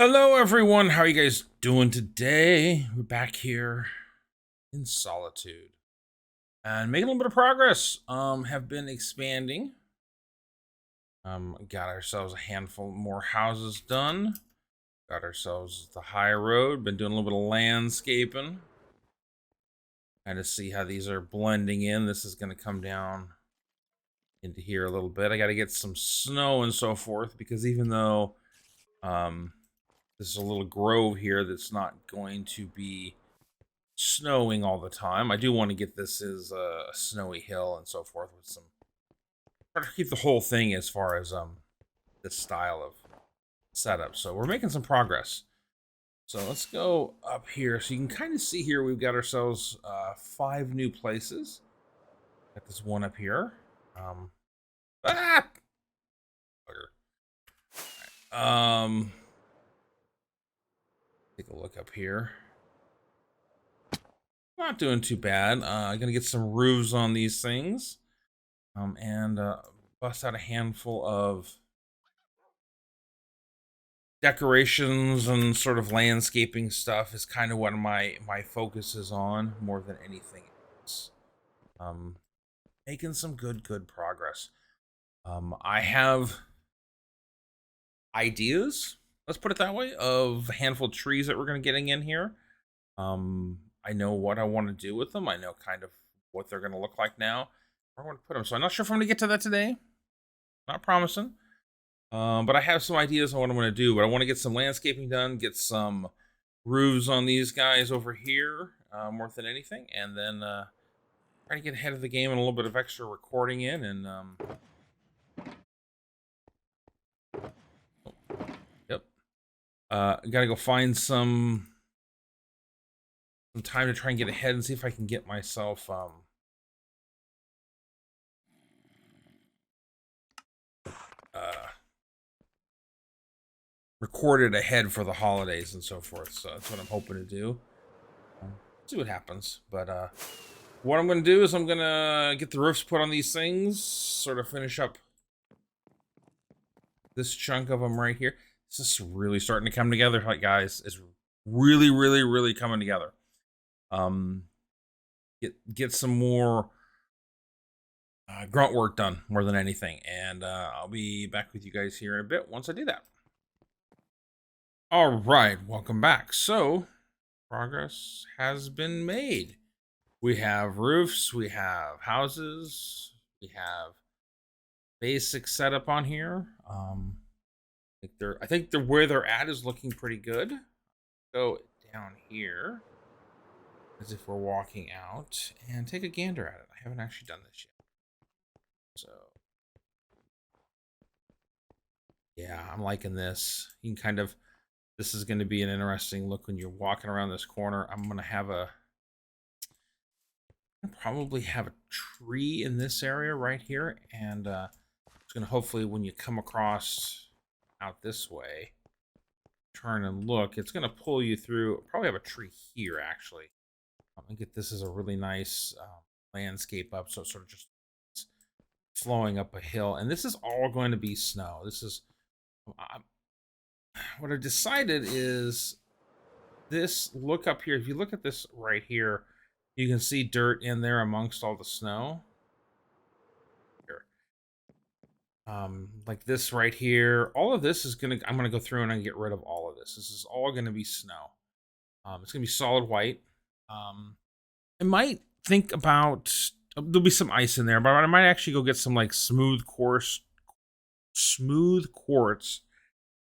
Hello, everyone. How are you guys doing today? We're back here in Solitude and making a little bit of progress. Have been expanding. Got ourselves a handful more houses done. Got ourselves the high road. Been doing a little bit of landscaping. Kind of see how these are blending in. This is going to come down into here a little bit. I got to get some snow and so forth because even though this is a little grove here that's not going to be snowing all the time. I do want to get this as a snowy hill and so forth with some try to keep the whole thing as far as this style of setup. So we're making some progress. So let's go up here. So you can kind of see here we've got ourselves 5 new places. Got this one up here. Ah! Take a look up here. Not doing too bad. I'm gonna get some roofs on these things, and bust out a handful of decorations and sort of landscaping stuff. Is kind of what my focus is on more than anything else. Making some good progress. I have ideas. Let's put it that way. Of a handful of trees that we're gonna getting in here. I know what I want to do with them. I know kind of what they're going to look like now. Where I want to put them. So I'm not sure if I'm going to get to that today. Not promising. But I have some ideas on what I'm going to do. But I want to get some landscaping done. Get some roofs on these guys over here. More than anything. And then try to get ahead of the game and a little bit of extra recording in. And yep. Got to go find some time to try and get ahead and see if I can get myself recorded ahead for the holidays and so forth. So that's what I'm hoping to do. See what happens. But what I'm going to do is I'm going to get the roofs put on these things, sort of finish up this chunk of them right here. This is really starting to come together, like guys. It's really coming together. Get some more grunt work done more than anything, and I'll be back with you guys here in a bit once I do that. All right, welcome back. So progress has been made. We have roofs, we have houses, we have basic setup on here. I think they're where they're at is looking pretty good. Go down here as if we're walking out and take a gander at it. I haven't actually done this yet. So yeah, I'm liking this. You can kind of, this is going to be an interesting look when you're walking around this corner. I'm going to probably have a tree in this area right here. And it's going to hopefully, when you come across out this way, turn and look, it's going to pull you through. Probably have a tree here, actually. I'm going to get this as a really nice landscape up. So it's sort of just flowing up a hill. And this is all going to be snow. This is... what I've decided is this look up here. If you look at this right here, you can see dirt in there amongst all the snow. Here. Like this right here. All of this is I'm gonna go through and I'm gonna get rid of all of this. This is all gonna be snow. It's gonna be solid white. I might think about, there'll be some ice in there, but I might actually go get some like smooth quartz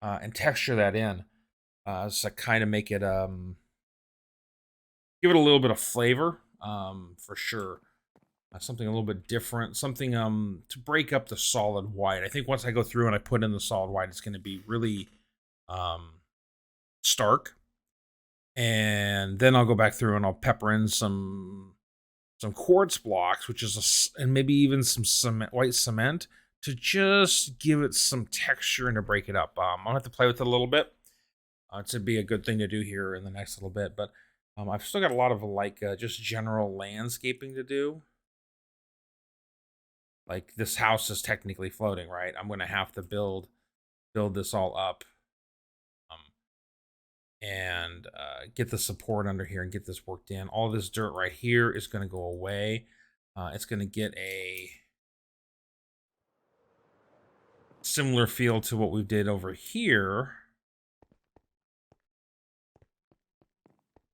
and texture that in, so kind of make it give it a little bit of flavor, for sure. Something a little bit different, something to break up the solid white. I think once I go through and I put in the solid white, it's going to be really stark. And then I'll go back through and I'll pepper in some quartz blocks, which is and maybe even some white cement to just give it some texture and to break it up. I'll have to play with it a little bit. To be a good thing to do here in the next little bit, but I've still got a lot of like just general landscaping to do. Like this house is technically floating, right? I'm gonna have to build this all up. and get the support under here and get this worked in. All this dirt right here is going to go away. It's going to get a similar feel to what we did over here,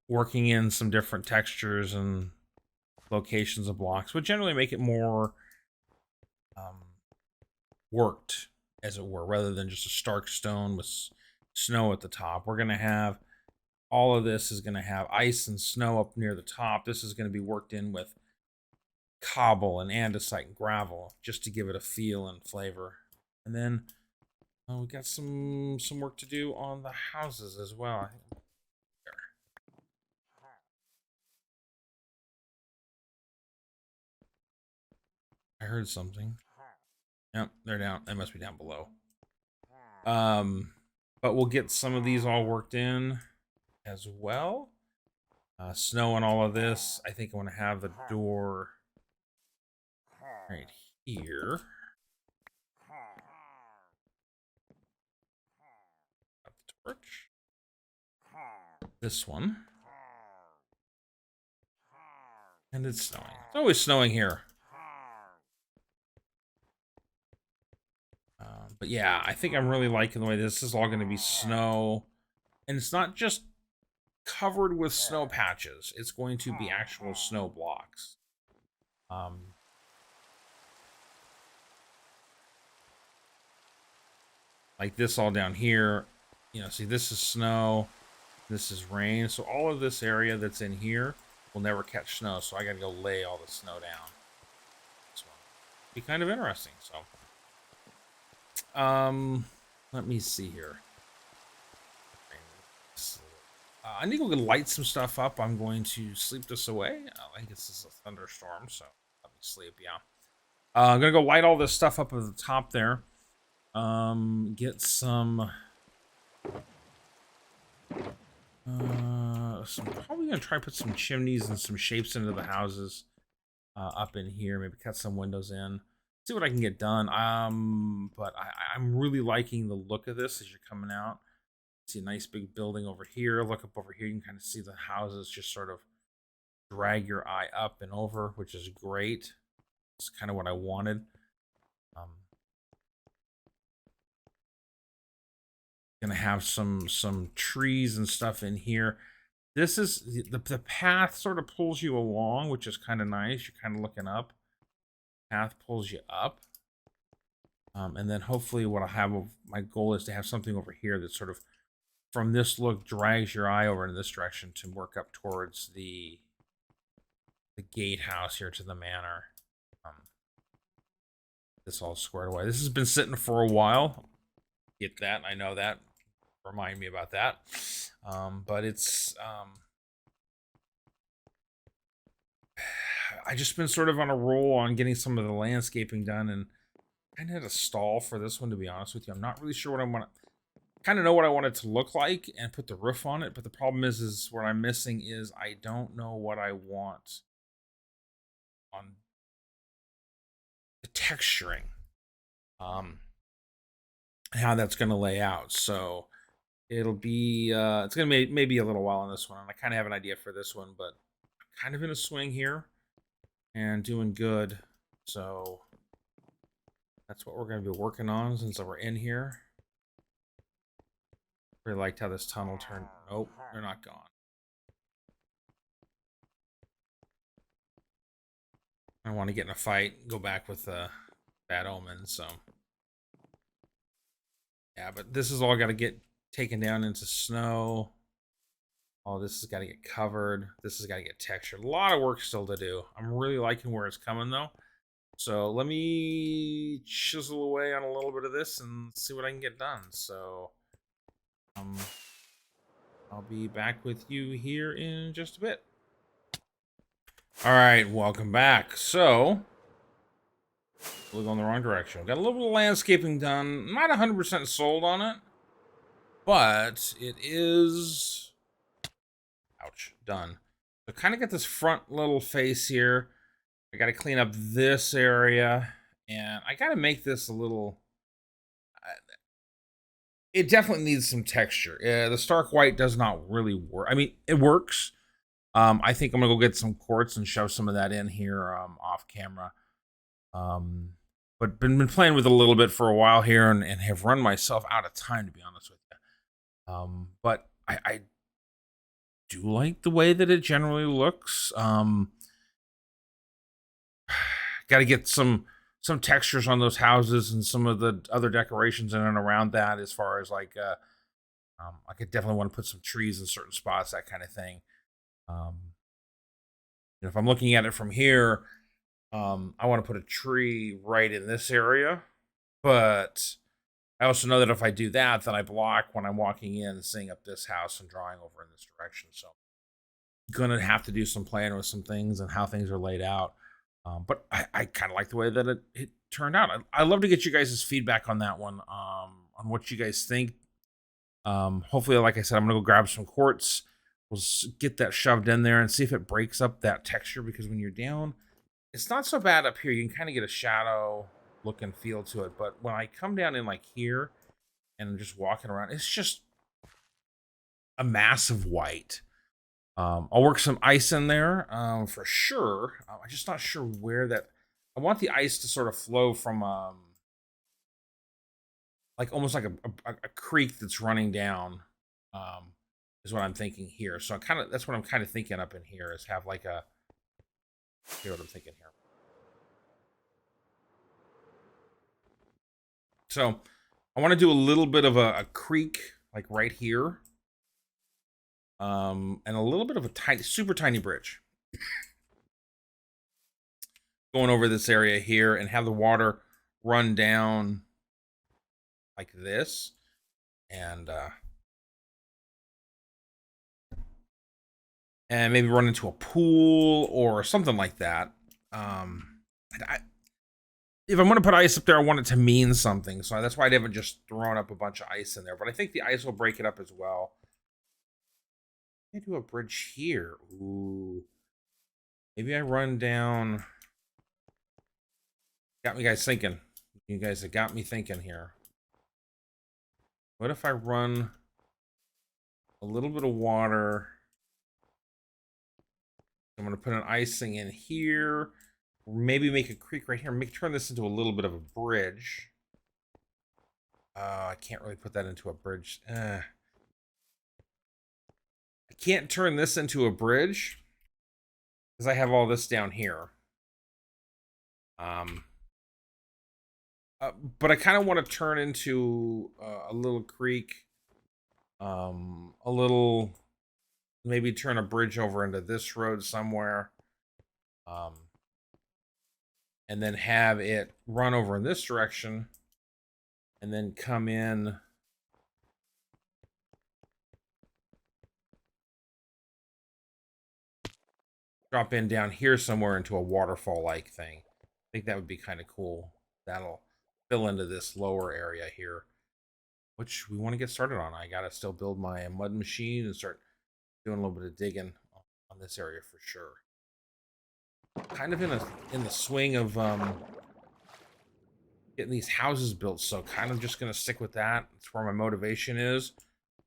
working in some different textures and locations of blocks would generally make it more worked, as it were, rather than just a stark stone with snow at the top. We're going to have all of this is going to have ice and snow up near the top. This is going to be worked in with cobble and andesite and gravel just to give it a feel and flavor. And then we got some work to do on the houses as well. I heard something. Yep, they're down. They must be down below. But we'll get some of these all worked in as well. Snow and all of this. I think I want to have the door right here. Got the torch. This one. And it's snowing. It's always snowing here. But yeah, I think I'm really liking the way this is all going to be snow. And it's not just covered with snow patches. It's going to be actual snow blocks. Like this all down here. You know, see, this is snow. This is rain. So all of this area that's in here will never catch snow. So I got to go lay all the snow down. This one. Be kind of interesting. So. Let me see here. I think we can light some stuff up. I'm going to sleep this away. I think this is a thunderstorm, so let me sleep. Yeah. I'm gonna go light all this stuff up at the top there. Get some. Probably gonna try to put some chimneys and some shapes into the houses up in here. Maybe cut some windows in. See what I can get done. But I'm really liking the look of this as you're coming out. See a nice big building over here. Look up over here. You can kind of see the houses just sort of drag your eye up and over, which is great. It's kind of what I wanted. Gonna have some trees and stuff in here. This is the path sort of pulls you along, which is kind of nice. You're kind of looking up. Path pulls you up. And then hopefully what I have, my goal is to have something over here that sort of, from this look, drags your eye over in this direction to work up towards the gatehouse here to the manor. This all squared away. This has been sitting for a while. Get that? I know that. Remind me about that. But it's I just been sort of on a roll on getting some of the landscaping done, and kind of had a stall for this one, to be honest with you. I'm not really sure what I want. Kind of know what I want it to look like and put the roof on it, but the problem is what I'm missing is I don't know what I want on the texturing. How that's going to lay out. So it'll be it's going to maybe a little while on this one. And I kind of have an idea for this one, but I'm kind of in a swing here and doing good. So that's what we're going to be working on since we're in here. Really liked how this tunnel turned. Nope, they're not gone. I don't want to get in a fight, go back with Bad Omen, so. Yeah, but this is all got to get taken down into snow. All this has got to get covered. This has got to get textured. A lot of work still to do. I'm really liking where it's coming, though. So let me chisel away on a little bit of this and see what I can get done. So I'll be back with you here in just a bit. All right, welcome back. So we're going the wrong direction. Got a little bit of landscaping done. Not 100% sold on it, but it is, ouch, done. So kind of got this front little face here. I got to clean up this area, and I got to make this a little, it definitely needs some texture. The stark white does not really work. I mean, it works. I think I'm gonna go get some quartz and shove some of that in here off camera. Um, but been playing with it a little bit for a while here, and have run myself out of time, to be honest with you. But I do like the way that it generally looks. Got to get some textures on those houses and some of the other decorations in and around that. As far as like, I could definitely want to put some trees in certain spots, that kind of thing. Um, if I'm looking at it from here, I want to put a tree right in this area, but I also know that if I do that, then I block when I'm walking in and seeing up this house and drawing over in this direction. So gonna have to do some playing with some things and how things are laid out. But I kind of like the way that it turned out. I love to get you guys' feedback on that one, on what you guys think. Hopefully, like I said, I'm gonna go grab some quartz. We'll get that shoved in there and see if it breaks up that texture, because when you're down, it's not so bad up here. You can kind of get a shadow look and feel to it. But when I come down in like here and I'm just walking around, it's just a massive white. I'll work some ice in there for sure. I'm just not sure where that. I want the ice to sort of flow from like almost like a creek that's running down. Um, is what I'm thinking here. So I kind of, that's what I'm kind of thinking up in here, is have like a. Hear what I'm thinking here. So I want to do a little bit of a creek like right here. And a little bit of a tiny, super tiny bridge going over this area here, and have the water run down like this, and maybe run into a pool or something like that. If I'm going to put ice up there, I want it to mean something. So that's why I haven't just thrown up a bunch of ice in there. But I think the ice will break it up as well. I do a bridge here. Ooh. Maybe I run down. Got me guys thinking. You guys have got me thinking here. What if I run a little bit of water? I'm going to put an icing in here. Maybe make a creek right here. Turn this into a little bit of a bridge. I can't really put that into a bridge. I can't turn this into a bridge because I have all this down here. But I kind of want to turn into a little creek. A little, maybe turn a bridge over into this road somewhere. And then have it run over in this direction, and then come in. Drop in down here somewhere into a waterfall-like thing. I think that would be kind of cool. That'll fill into this lower area here, which we want to get started on. I gotta still build my mud machine and start doing a little bit of digging on this area for sure. Kind of in the swing of getting these houses built, so kind of just gonna stick with that. That's where my motivation is.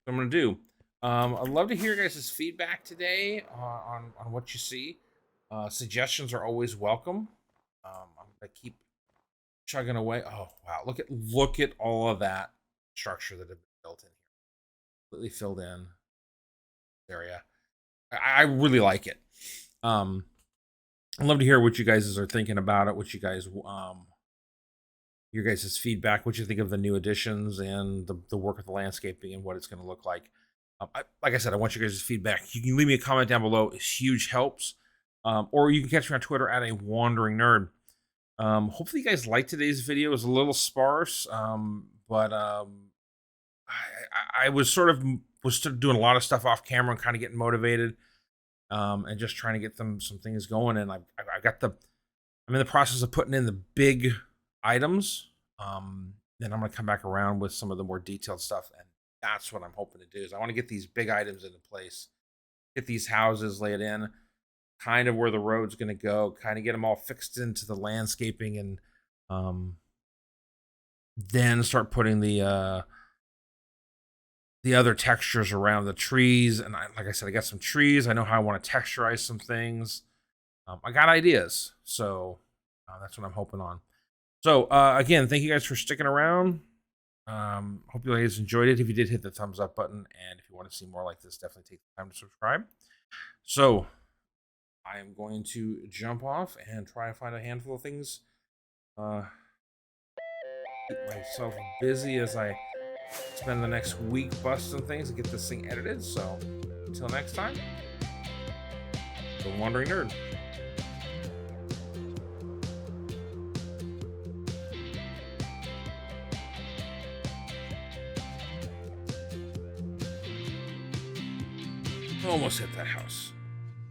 What I'm gonna do. I'd love to hear your guys' feedback today on what you see. Suggestions are always welcome. I'm gonna keep chugging away. Oh wow, look at all of that structure that have been built in here. Completely filled in area. I really like it. I'd love to hear what you guys are thinking about it. What you guys your guys' feedback. What you think of the new additions and the work of the landscaping and what it's going to look like. Like I said, I want you guys' feedback. You can leave me a comment down below. It's huge helps. Or you can catch me on Twitter at a wandering nerd. Hopefully you guys liked today's video. It was a little sparse, but I was sort of doing a lot of stuff off camera and kind of getting motivated, and just trying to get some things going. And I got I'm in the process of putting in the big items. Then I'm gonna come back around with some of the more detailed stuff, and that's what I'm hoping to do. Is I want to get these big items into place, get these houses laid in, kind of where the road's going to go, kind of get them all fixed into the landscaping, and then start putting the the other textures around the trees. And like I said, I got some trees. I know how I want to texturize some things. I got ideas. So that's what I'm hoping on. So again, thank you guys for sticking around. Hope you guys enjoyed it. If you did, hit the thumbs up button. And if you want to see more like this, definitely take the time to subscribe. So I am going to jump off and try and find a handful of things. Keep myself busy as I spend the next week busting things and get this thing edited. So until next time, the Wandering Nerd. Almost hit that house.